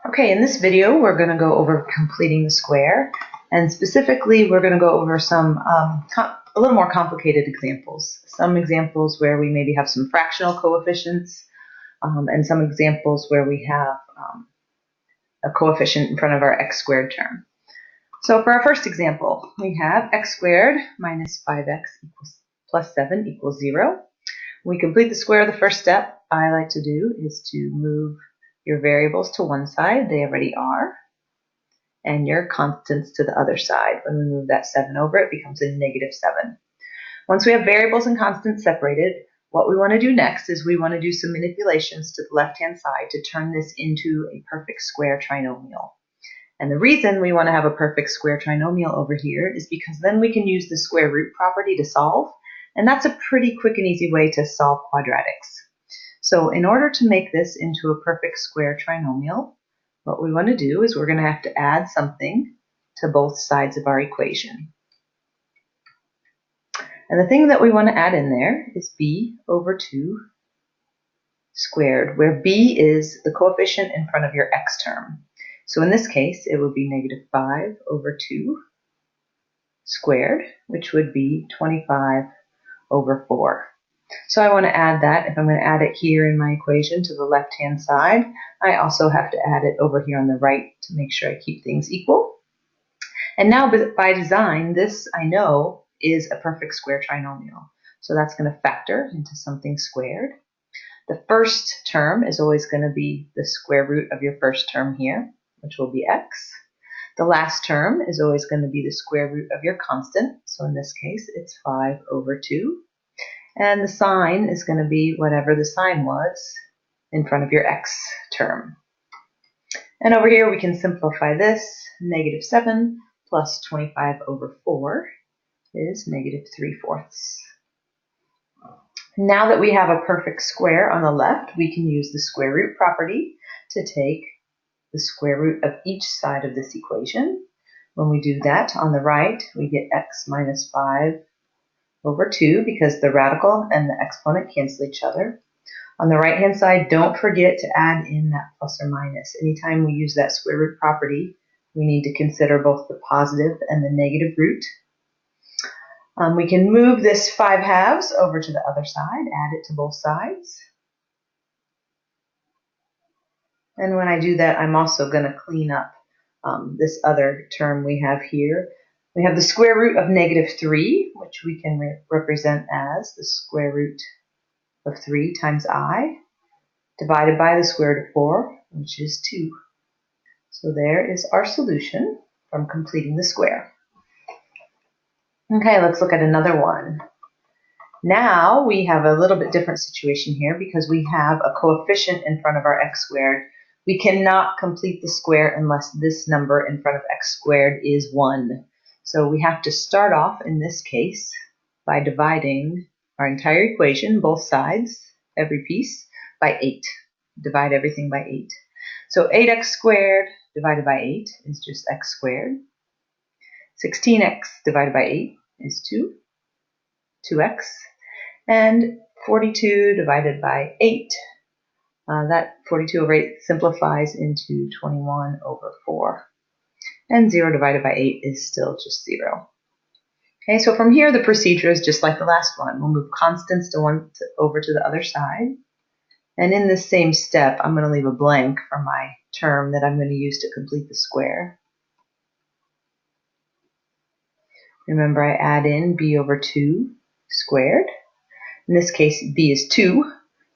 Okay, in this video we're going to go over completing the square, and specifically we're going to go over some a little more complicated examples. Some examples where we maybe have some fractional coefficients, and some examples where we have a coefficient in front of our x squared term. So for our first example, we have x squared minus 5x plus 7 equals 0. When we complete the square, the first step I like to do is to move your variables to one side, they already are, and your constants to the other side. When we move that 7 over, it becomes a negative 7. Once we have variables and constants separated, what we want to do next is we want to do some manipulations to the left-hand side to turn this into a perfect square trinomial. And the reason we want to have a perfect square trinomial over here is because then we can use the square root property to solve, and that's a pretty quick and easy way to solve quadratics. So in order to make this into a perfect square trinomial, what we want to do is we're going to have to add something to both sides of our equation. And the thing that we want to add in there is b over 2 squared, where b is the coefficient in front of your x term. So in this case, it would be negative 5 over 2 squared, which would be 25 over 4. So I want to add that. If I'm going to add it here in my equation to the left-hand side, I also have to add it over here on the right to make sure I keep things equal. And now by design, this I know is a perfect square trinomial. So that's going to factor into something squared. The first term is always going to be the square root of your first term here, which will be x. The last term is always going to be the square root of your constant. So in this case, it's 5 over 2. And the sign is going to be whatever the sign was in front of your x term. And over here we can simplify this. Negative 7 plus 25 over 4 is negative 3/4. Now that we have a perfect square on the left, we can use the square root property to take the square root of each side of this equation. When we do that on the right, we get x minus 5 over 2 because the radical and the exponent cancel each other. On the right hand side, don't forget to add in that plus or minus. Anytime we use that square root property, we need to consider both the positive and the negative root. We can move this 5/2 over to the other side, add it to both sides. And when I do that, I'm also going to clean up this other term we have here. We have the square root of negative 3, which we can represent as the square root of 3 times I, divided by the square root of 4, which is 2. So there is our solution from completing the square. Okay, let's look at another one. Now we have a little bit different situation here because we have a coefficient in front of our x squared. We cannot complete the square unless this number in front of x squared is 1. So we have to start off in this case by dividing our entire equation, both sides, every piece, by 8. Divide everything by 8. So 8x squared divided by 8 is just x squared. 16x divided by 8 is 2x. And 42 divided by 8, that 42 over 8 simplifies into 21 over 4. And 0 divided by 8 is still just 0. Okay, so from here the procedure is just like the last one. We'll move constants over to the other side. And in this same step, I'm going to leave a blank for my term that I'm going to use to complete the square. Remember, I add in b over 2 squared. In this case, b is 2.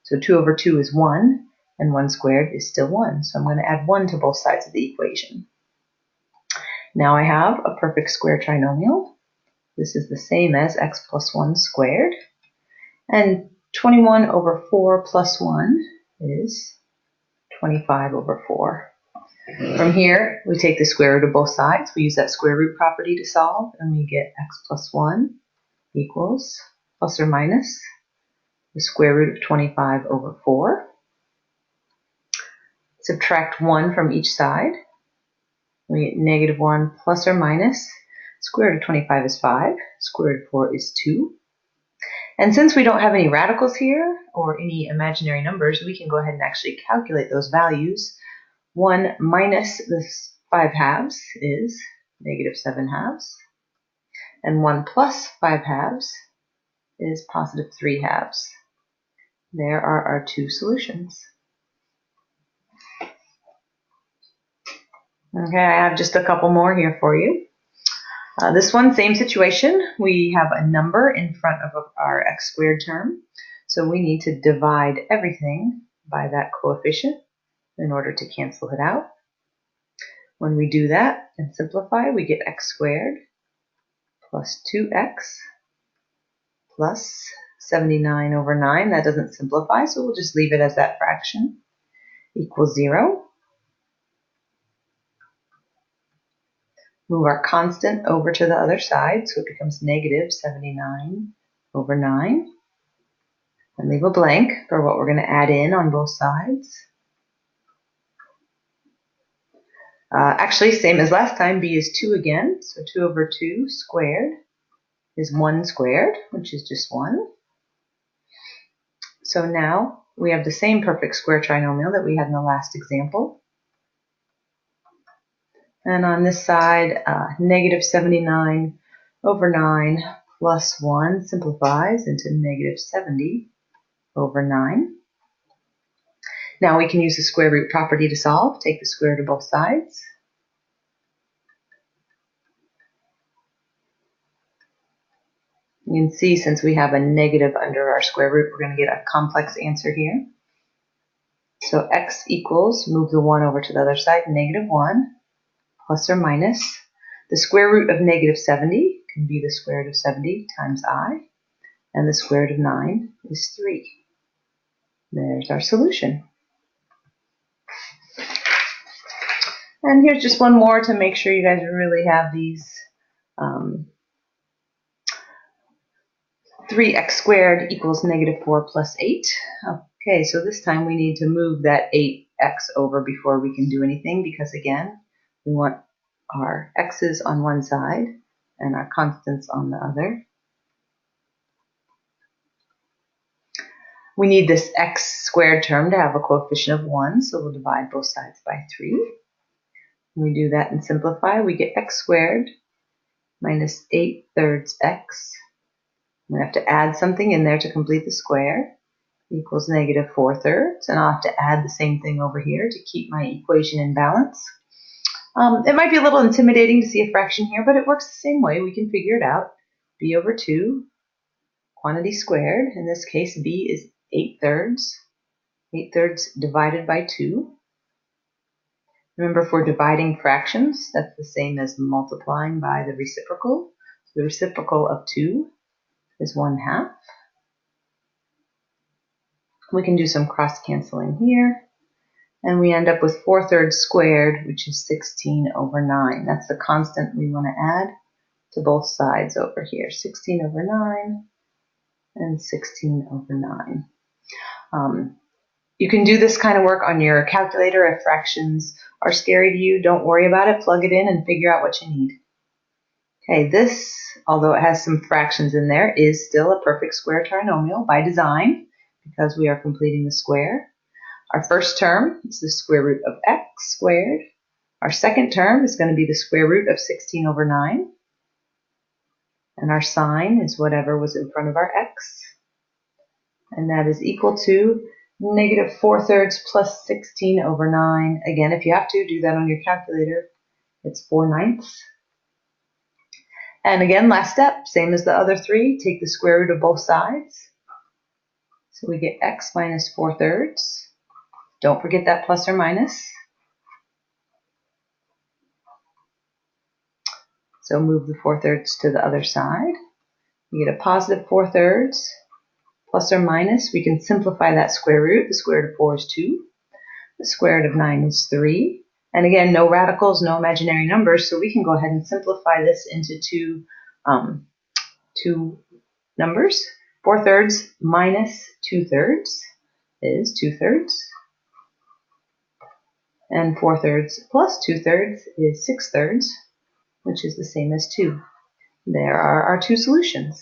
So 2 over 2 is 1. And 1 squared is still 1. So I'm going to add 1 to both sides of the equation. Now I have a perfect square trinomial. This is the same as x plus 1 squared. And 21 over 4 plus 1 is 25 over 4. From here, we take the square root of both sides. We use that square root property to solve, and we get x plus 1 equals plus or minus the square root of 25 over 4. Subtract 1 from each side. We get negative 1 plus or minus. Square root of 25 is 5. Square root of 4 is 2. And since we don't have any radicals here or any imaginary numbers, we can go ahead and actually calculate those values. 1 minus this 5 halves is negative 7 halves. And 1 plus 5 halves is positive 3 halves. There are our two solutions. Okay, I have just a couple more here for you. This one, same situation. We have a number in front of our x squared term, so we need to divide everything by that coefficient in order to cancel it out. When we do that and simplify, we get x squared plus 2x plus 79 over 9. That doesn't simplify, so we'll just leave it as that fraction, equals 0. Move our constant over to the other side, so it becomes negative 79 over 9. And leave a blank for what we're going to add in on both sides. Actually, same as last time, b is 2 again, so 2 over 2 squared is 1 squared, which is just 1. So now we have the same perfect square trinomial that we had in the last example. And on this side, negative 79 over 9 plus 1 simplifies into negative 70 over 9. Now we can use the square root property to solve. Take the square root of both sides. You can see since we have a negative under our square root, we're going to get a complex answer here. So x equals, move the 1 over to the other side, negative 1 plus or minus. The square root of negative 70 can be the square root of 70 times I, and the square root of 9 is 3. There's our solution. And here's just one more to make sure you guys really have these 3x squared equals negative 4 plus 8. Okay, so this time we need to move that 8x over before we can do anything, because again, we want our x's on one side and our constants on the other. We need this x squared term to have a coefficient of 1, so we'll divide both sides by 3. When we do that and simplify, we get x squared minus 8/3 x. I'm going to have to add something in there to complete the square, equals negative 4/3, and I'll have to add the same thing over here to keep my equation in balance. It might be a little intimidating to see a fraction here, but it works the same way. We can figure it out. b over 2, quantity squared. In this case, b is 8/3. 8/3 divided by 2. Remember, for dividing fractions, that's the same as multiplying by the reciprocal. So the reciprocal of 2 is 1/2. We can do some cross-canceling here. And we end up with 4/3 squared, which is 16 over 9. That's the constant we want to add to both sides over here. 16 over 9 and 16 over 9. You can do this kind of work on your calculator. If fractions are scary to you, don't worry about it. Plug it in and figure out what you need. Okay, this, although it has some fractions in there, is still a perfect square trinomial by design because we are completing the square. Our first term is the square root of x squared. Our second term is going to be the square root of 16 over 9. And our sign is whatever was in front of our x. And that is equal to negative 4/3 plus 16 over 9. Again, if you have to, do that on your calculator. It's 4/9. And again, last step, same as the other three, take the square root of both sides. So we get x minus 4/3. Don't forget that plus or minus. So move the 4/3 to the other side. We get a positive 4/3 plus or minus. We can simplify that square root. The square root of 4 is 2. The square root of 9 is 3. And again, no radicals, no imaginary numbers, so we can go ahead and simplify this into two numbers. 4/3 minus 2/3 is 2/3. And 4/3 plus 2/3 is 6/3, which is the same as 2. There are our two solutions.